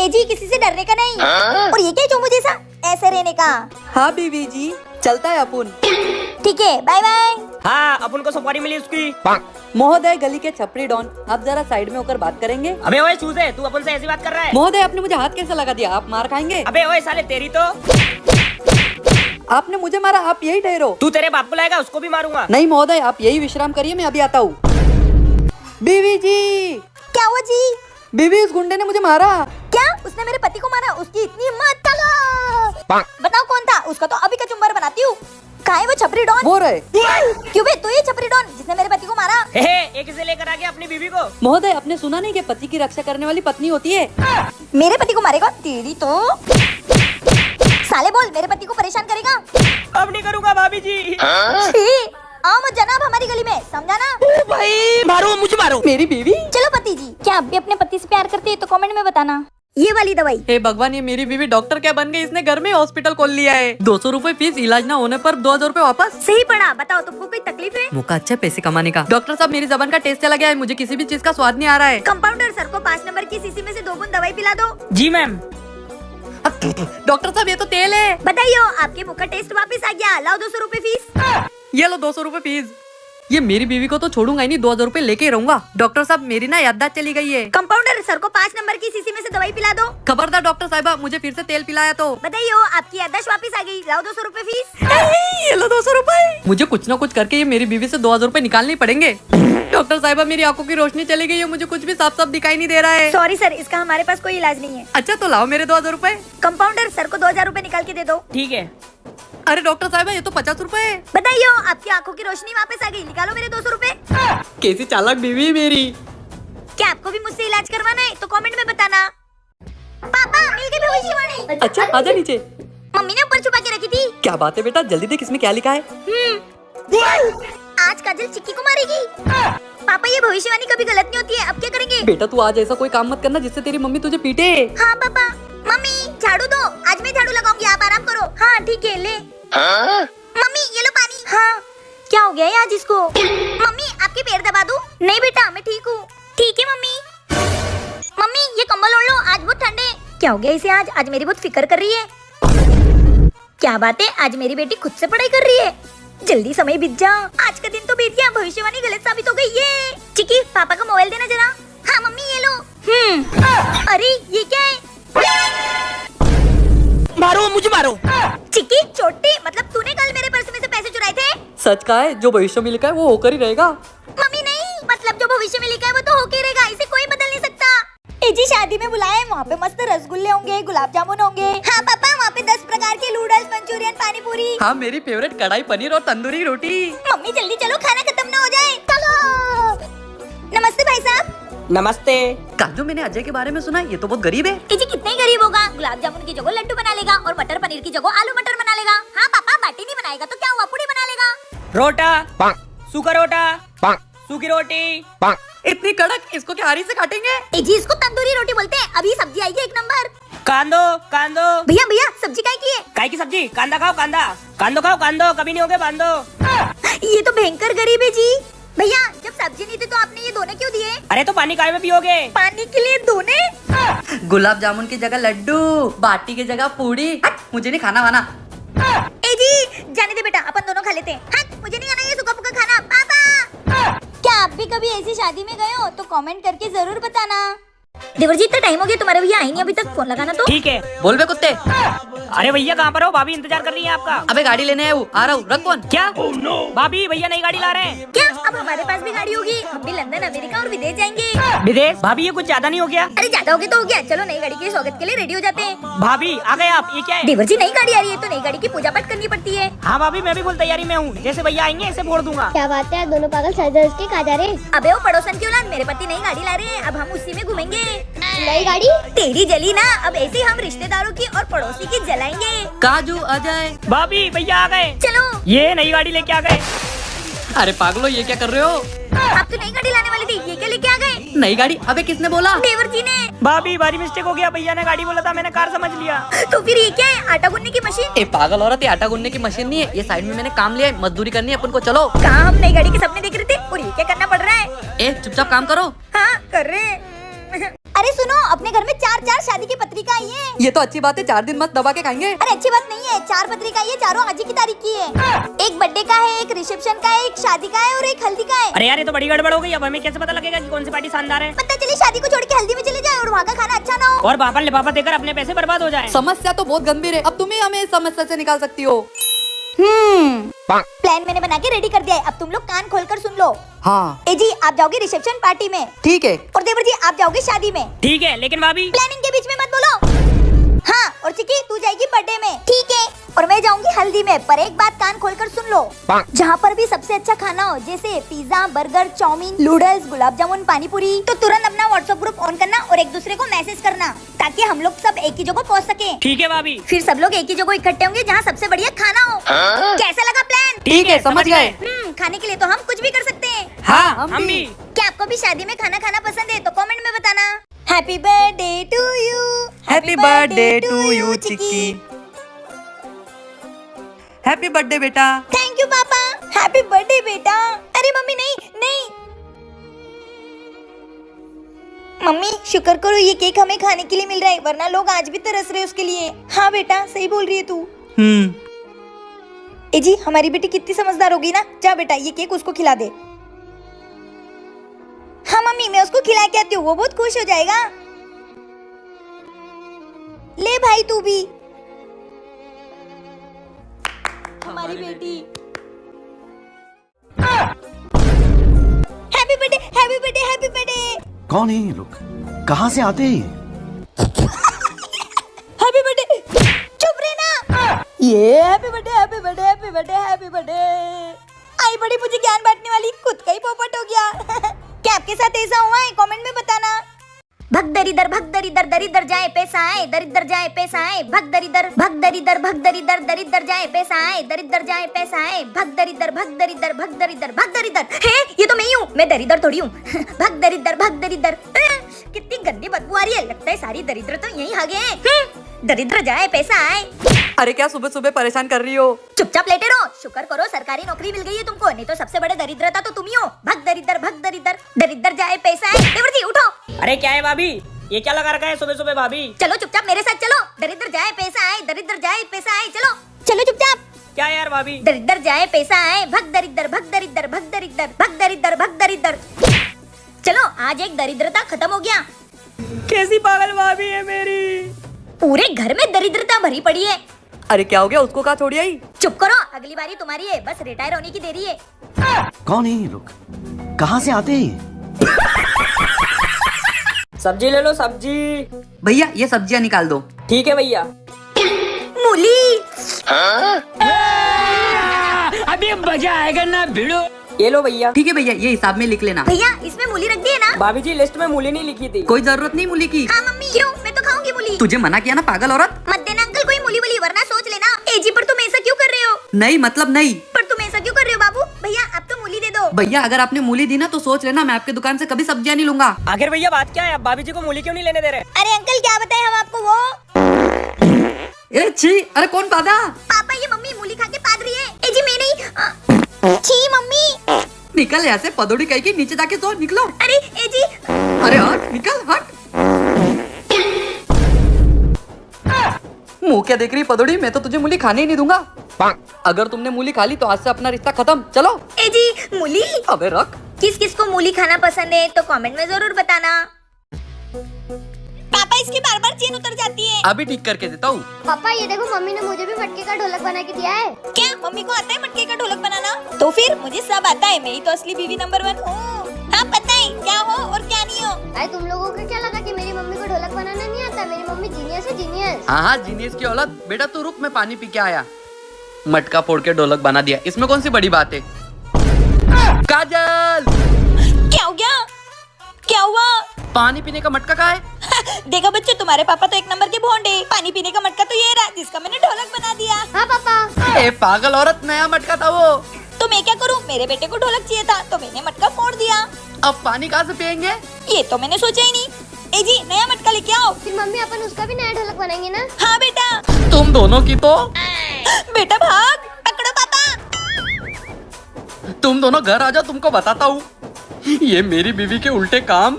जी किसी से डरने का नहीं। और ये क्या जो मुझे ऐसे रहने का। हाँ बीवी जी, चलता है अपन। ठीक है, बाय बाय। हाँ, अपन को सुपारी मिली उसकी। महोदय, गली के छपरी डॉन, आप जरा साइड में होकर बात करेंगे। अबे ओए चूजे, तू अपन से ऐसी बात कर रहा है? महोदय, आपने मुझे हाथ कैसे लगा दिया? आप मार खाएंगे। अबे ओए साले, तेरी तो। आपने मुझे मारा, आप यही ठहरो। तू तेरे बाप को लाएगा, उसको भी मारूंगा। नहीं महोदय, आप यही विश्राम करिए, मैं अभी आता हूँ। बीवी जी। क्या हुआ जी? बीवी, उस गुंडे ने मुझे मारा। क्या? उसने मेरे पति को मारा? उसकी इतनी हिम्मत! चलो बताओ कौन था? उसका तो अभी कचुम्बर बनाती हूँ। कहाँ है वो छपरी डॉन? वो रहे। क्यों बे, तू ही छपरी डॉन जिसने मेरे पति को मारा? एक इसे लेकर आ गया अपनी बीवी को। महोदय, आपने सुना नहीं कि पति की रक्षा करने वाली पत्नी होती है? मेरे पति को मारेगा? तेरी तो। साले बोल, मेरे पति को परेशान करेगा? अब नहीं करूँगा भाभी जी। छी, आओ मत जनाब हमारी गली में, समझा ना? भाई मारो, मुझे मारो। मेरी बीवी। चलो पति जी, क्या आप भी अपने पति से प्यार करते हैं तो कमेंट में बताना। ये वाली दवाई। हे भगवान, ये मेरी बीवी डॉक्टर क्या बन गई? इसने घर में हॉस्पिटल खोल लिया है। 200 रूपए फीस, इलाज ना होने पर 2000 रूपए वापस। सही पढ़ा। बताओ तुमको कोई तकलीफ है? मौका अच्छा पैसे कमाने का। डॉक्टर साहब, मेरी जबान का टेस्ट चला गया है, मुझे किसी भी चीज का स्वाद नहीं आ रहा है। कंपाउंडर सर को 5 नंबर की शीशी में से 2 बूंद दवाई पिला दो। जी मैम। डॉक्टर साहब, ये तो तेल है। बताइए, आपके मुंह का टेस्ट वापस आ गया। लाओ 200 रूपए फीस। ये लो 200 रूपए फीस। ये मेरी बीवी को तो छोड़ूंगा ही नहीं, 2000 रूपए लेके ही रहूंगा। डॉक्टर साहब, मेरी ना याददाश्त चली गई है। कंपाउंडर सर को 5 नंबर की शीशी में से दवाई पिला दो। खबरदार डॉक्टर साहिबा, मुझे फिर से तेल पिलाया तो। बताइए, आपकी याददाश्त वापस आ गई। लाओ 200 रूपए फीस। ये लो 200 रूपए। मुझे कुछ ना कुछ करके ये मेरी बीवी से 2000 रूपए निकालने ही पड़ेंगे। डॉक्टर साहिबा, मेरी आंखों की रोशनी चली गई है, मुझे कुछ भी साफ साफ दिखाई नहीं दे रहा है। सॉरी सर, इसका हमारे पास कोई इलाज नहीं है। अच्छा तो लाओ मेरे 2000 रूपए। कंपाउंडर सर को 2000 रूपए निकाल के दे दो। ठीक है। अरे डॉक्टर साहिबा, ये तो 50 रूपए है। बताइए, आपकी आंखों की रोशनी वापस आ गई। निकालो मेरे 200 रूपए। कैसी चालाक बीवी है मेरी। क्या आपको भी मुझसे इलाज करवाना है तो कमेंट में बताना। पापा, मिल गई भविष्यवाणी। अच्छा, आजा नीचे। मम्मी ने ऊपर छुपा के रखी थी। क्या बात है बेटा, जल्दी देख इसमें क्या लिखा है। आज काजल चिक्की को मारेगी। पापा, ये भविष्यवाणी कभी गलत नहीं होती है, अब क्या करेंगे? बेटा, तू आज ऐसा कोई काम मत करना जिससे तेरी मम्मी तुझे पीटे। हाँ पापा। मम्मी झाड़ू दो, आज मैं झाड़ू लगाऊंगी, आप आराम करो। हाँ ठीक है, ले। मम्मी ये लो पानी। हाँ, क्या हो गया है आज इसको? मम्मी आपके पैर दबा दूं? नहीं बेटा, मैं ठीक हूँ। ठीक है मम्मी। मम्मी ये कंबल ओढ़ लो, आज बहुत ठंड है। क्या हो गया इसे आज? आज मेरी बहुत फिक्र कर रही है। क्या बात है, आज मेरी बेटी खुद से पढ़ाई कर रही है। जल्दी समय बीत जा। आज का दिन तो बीत गया, भविष्यवाणी गलत साबित हो गई। ये चिक्की, पापा का मोबाइल देना जरा। हाँ मम्मी ये लो। अरे ये क्या है? मारो, मुझे मारो। चिक्की छोटी, मतलब तूने कल मेरे पर्स में से पैसे चुराए थे? सच का है, जो भविष्य में लिखा है वो होकर ही रहेगा। मम्मी नहीं, मतलब जो भविष्य में लिखा है वो तो होके ही रहेगा, इसे कोई बदल नहीं सकता। ए जी, शादी में बुलाए, वहाँ पे मस्त रसगुल्ले होंगे, गुलाब जामुन होंगे। हाँ पापा, वहाँ पे 10 प्रकार के नूडल्स, मंचूरियन, पानी पूरी। हाँ, मेरी फेवरेट कढ़ाई पनीर और तंदूरी रोटी। मम्मी जल्दी चलो, खाना खत्म ना हो जाए। चलो। नमस्ते भाई साहब। नमस्ते। काजू, मैंने अजय के बारे में सुना है, ये तो बहुत गरीब है। ए जी, कितने ही गरीब होगा, गुलाब जामुन की जगह लड्डू बना लेगा और मटर पनीर की जगह आलू मटर बना लेगा। हाँ पापा, बाटी नहीं बनाएगा तो क्या हुआ, पूड़ी बना लेगा। रोटा, सूखा रोटा, सूखी रोटी। इतनी कड़क, इसको क्या हारी से काटेंगे? ए जी, इसको तंदूरी रोटी बोलते हैं। अभी सब्जी आएगी 1 नंबर। कांदो, कांदो। भैया भैया, सब्जी काय की है? काय की सब्जी? कांदा खाओ, कांदा। कांदो खाओ, कांदो, कभी नहीं होगे बांधो। ये तो भयंकर गरीब है जी। भैया, जब सब्जी नहीं थी तो आपने ये दोने क्यों दिए? अरे तो पानी काय में पियोगे? पानी के लिए दोने? गुलाब जामुन की जगह लड्डू, बाटी की जगह पूड़ी। मुझे नहीं खाना वाना। ए जी, जाने दे बेटा, अपन दोनों खा लेते हैं। हट, मुझे नहीं आना ये सूखा फूका खाना। पापा, क्या आप भी कभी ऐसी शादी में गए हो तो कमेंट करके जरूर बताना। देवर जी, इतना टाइम हो गया, तुम्हारे भैया आई नहीं अभी तक, फोन लगाना तो। ठीक है। बोल बे कुत्ते। अरे भैया कहाँ पर हो? भाभी इंतजार कर रही है आपका। अबे गाड़ी लेने आया हूँ, आ रहा हूँ, रख फोन। क्या? भाभी भैया नई गाड़ी ला रहे हैं। क्या अब हमारे पास भी गाड़ी होगी? हम भी लंदन, अमेरिका और विदेश जाएंगे। विदेश? भाभी ये कुछ ज्यादा नहीं हो गया? अरे ज्यादा हो गया तो हो गया, चलो नई गाड़ी के स्वागत के लिए रेडी हो जाते हैं। भाभी आ गए आप, ये क्या है? देवर जी, नई गाड़ी आ रही है तो नई गाड़ी की पूजा पाठ करनी पड़ती है। हाँ भाभी, मैं भी फुल तैयारी में हूँ, जैसे भैया आएंगे ऐसे फोड़ दूंगा। क्या बात है, दोनों पागल सर के कहा जा रहे हैं? अबे वो पड़ोसन की औलाद, मेरे पति नई गाड़ी ला रहे हैं, अब हम उसी में घूमेंगे। नई गाड़ी? तेरी जली ना, अब ऐसे ही हम रिश्तेदारों की और पड़ोसी की जलाएंगे। काजू, अजय। भाभी भैया आ गए। चलो। ये नई गाड़ी लेके आ गए। अरे पागलो, ये क्या कर रहे हो? आप तो नई गाड़ी लाने वाली थी, ये क्या लेके आ गए? नई गाड़ी? अबे किसने बोला? देवर जी ने। भाभी भारी मिस्टेक हो गया, भैया ने गाड़ी बोला था, मैंने कार समझ लिया। तो फिर ये क्या है? आटा गूंदने की मशीन? ए पागल औरत, ये आटा गूंदने की मशीन नहीं है, ये साइड में मैंने काम लिया है, मजदूरी करनी है अपन को, चलो। कहाँ हम नई गाड़ी के सपने देख रहे थे और ये क्या करना पड़ रहा है? ए चुपचाप काम करो। हाँ कर रहे हैं। अरे सुनो, अपने घर में 4 शादी की पत्रिका आई है। ये तो अच्छी बात है, 4 दिन मस्त दबा के खाएंगे। अरे अच्छी बात नहीं है, 4 पत्रिका आई है, चारों आज ही की तारीख की है। एक बर्थडे का है, एक रिसेप्शन का है, एक शादी का है और एक हल्दी का है। अरे यार ये तो बड़ी गड़बड़ हो गई। अब हमें कैसे पता लगेगा कि कौन सी पार्टी शानदार है? पता चले शादी को छोड़ के हल्दी में चले जाए और वहाँ का खाना अच्छा ना हो। और पापा लिफाफा देकर अपने पैसे बर्बाद हो जाए। समस्या तो बहुत गंभीर है, अब तुम ही हमें इस समस्या से निकाल सकती हो। प्लान मैंने बना के रेडी कर दिया है, अब तुम लोग कान खोलकर सुन लो। हाँ ए जी, आप जाओगे रिसेप्शन पार्टी में ठीक है। और देवर जी आप जाओगे शादी में। ठीक है, लेकिन भाभी प्लानिंग के बीच में मत बोलो। हाँ, और चिकी तू जाएगी बर्थडे में, ठीक है, और मैं जाऊंगी हल्दी में। पर एक बात कान खोलकर सुन लो, जहाँ पर भी सबसे अच्छा खाना हो, जैसे pizza, burger, chowmein, noodles, gulab jamun, पानी पूरी, तो तुरंत अपना व्हाट्सएप ग्रुप ऑन करना और एक दूसरे को मैसेज करना, ताकि हम लोग सब एक ही जगह पहुँच सके। ठीक है भाभी। फिर सब लोग एक ही जगह इकट्ठे होंगे जहाँ सबसे बढ़िया खाना हो। कैसा लगा प्लान? ठीक है, समझ गए। खाने के लिए तो हम कुछ भी कर सकते हैं। हाँ हम भी। क्या आपको भी शादी में खाना खाना पसंद है? तो कमेंट में बताना। Happy birthday to you, happy birthday to you Chikki. Happy birthday बेटा। थैंक यू पापा। हैप्पी बर्थडे बेटा। अरे मम्मी नहीं नहीं, मम्मी शुक्र करो ये केक हमें खाने के लिए मिल रहा है, वरना लोग आज भी तरस रहे उसके लिए। हाँ बेटा, सही बोल रही है तू। ए जी, हमारी बेटी कितनी समझदार होगी ना। जा बेटा, ये केक उसको खिला दे। हाँ मम्मी, मैं उसको खिला के आती हूँ, वो बहुत खुश हो जाएगा। ले भाई तू भी। हमारी बेटी। Happy birthday, happy birthday, happy birthday. कौन है ये लोग? कहाँ से आते हैं? Happy birthday. चुप रहे ना। ये happy birthday, happy birthday, happy birthday, happy birthday. आई बड़ी मुझे ज्ञान बांटने वाली, खुद का ही पोपट हो गया। क्या आपके साथ ऐसा हुआ है? कमेंट में बताना। भग दरिदर, भग दरिदर, दरिदर जाए पैसा आए, दरिदर जाए पैसा आए, भग दरिदर, भग दरिदर, भग दरिदर, दरिदर जाए पैसा आए, दरिदर जाए पैसा आए, भग दरिदर, भग दरिदर, भग दरिदर, भग दरिदर। है, ये तो मैं ही हूँ, मैं दरिदर थोड़ी हूँ। भग दरिदर, भग दरिदर। कितनी गंदी बदबू आ रही है, लगता है सारी दरिद्र तो यहीं आ गए हैं। दरिद्र जाए पैसा आए। अरे क्या सुबह सुबह परेशान कर रही हो? चुपचाप लेटे रहो, शुक्र करो सरकारी नौकरी मिल गई है तुमको, नहीं तो सबसे बड़े दरिद्रता तो तुम ही हो। भग दरिद्र, भग दरिद्र, दरिद्र जाए पैसा आए। देवर जी उठो। अरे क्या है भाभी, ये क्या लगा रखा है सुबह सुबह भाभी? चलो चुपचाप मेरे साथ चलो। दरिद्र जाए पैसा आए, दरिद्र जाए पैसा आए, चलो चलो चुपचाप। क्या यार भाभी? दरिद्र जाए पैसा आए, भग दरिद्र, भग दरिद्र, भग दरिद्र, भग दरिद्र, भग दरिद्र। चलो आज एक दरिद्रता खत्म हो गया। कैसी पागल भाभी है मेरी। पूरे घर में दरिद्रता भरी पड़ी है। अरे क्या हो गया, उसको कहाँ छोड़ी आई? चुप करो, अगली बारी तुम्हारी है, बस रिटायर होने की देरी है। कौन है ये लोग? कहाँ से आते हैं? सब्जी ले लो, सब्जी। भैया ये सब्जियाँ निकाल दो। ठीक है भैया। मूली। अभी मजा आएगा ना भिड़ो। ये लो भैया। ठीक है भैया, ये हिसाब में लिख लेना। भैया इसमें मूली रख दी है ना? भाभी जी लिस्ट में मूली नहीं लिखी थी। कोई जरूरत नहीं मूली की। हाँ मम्मी। क्यों? मैं तो खाऊंगी मूली। तुझे मना किया ना पागल औरत। मत देना अंकल कोई मूली वूली, वरना सोच लेना। ए जी, पर तुम ऐसा क्यों कर रहे हो? नहीं मतलब नहीं। पर तुम ऐसा क्यों कर रहे हो बाबू? भैया आप तो मूली दे दो। भैया अगर आपने मूली दी ना तो सोच लेना मैं आपके दुकान से कभी सब्जियाँ नहीं लूंगा। आखिर भैया बात क्या है? अब भाभी जी को मूली क्यों नहीं लेने दे रहे? अरे अंकल क्या बताएं हम आपको वो। ए छी, अरे कौन पादा? पापा ये मम्मी मूली खा के पाद रही है। ए जी मैं नहीं। छी मम्मी। निकल यहाँ से, पदोड़ी कहीं की नीचे जाके सो, निकलो। अरे ए जी। अरे हट, निकल हट। मुंह क्या देख रही पदोड़ी, मैं तो तुझे मूली खाने ही नहीं दूंगा। अगर तुमने मूली खा ली तो आज से अपना रिश्ता खत्म। चलो। ए जी मूली। अबे रख। किस किस को मूली खाना पसंद है तो कमेंट में जरूर बताना। पापा इसकी बार बार चेन उतर जाती है। अभी ठीक करके देता हूँ। पापा ये देखो, मम्मी ने मुझे भी मटके का ढोलक बना के दिया है। क्या मम्मी को आता है मटके का ढोलक बनाना? तो फिर मुझे सब आता है, मैं ही तो असली बीवी नंबर 1 हूँ। हाँ पता है क्या हो और क्या नहीं हो। अरे तुम लोगों को क्या लगा कि मेरी मम्मी को ढोलक बनाना नहीं आता? मेरी मम्मी जीनियस है, जीनियस। हाँ जीनियस की औलाद। बेटा तू रुक, मैं पानी पी के आया। मटका फोड़ के ढोलक बना दिया, इसमें कौन सी बड़ी बात है? काजल क्या हो गया? क्या हुआ? पानी पीने का मटका कहाँ है? देखा बच्चों, तुम्हारे पापा तो एक नंबर के भोंडे। पानी पीने का मटका तो ये रहा जिसका मैंने ढोलक बना दिया। हाँ पापा। ए पागल औरत, नया मटका था वो। तो मैं क्या करूँ, मेरे बेटे को ढोलक चाहिए था तो मैंने मटका फोड़ दिया। अब पानी कहाँ से पियेंगे? ये तो मैंने सोचा ही नहीं। ए जी नया मटका लेके आओ। फिर मम्मी अपन उसका भी नया ढोलक बनाएंगे ना? हाँ बेटा। तुम दोनों की तो। बेटा भाग, पकड़ो पापा। तुम दोनों घर आ जाओ, तुमको बताता हूँ ये मेरी बीवी के उल्टे काम।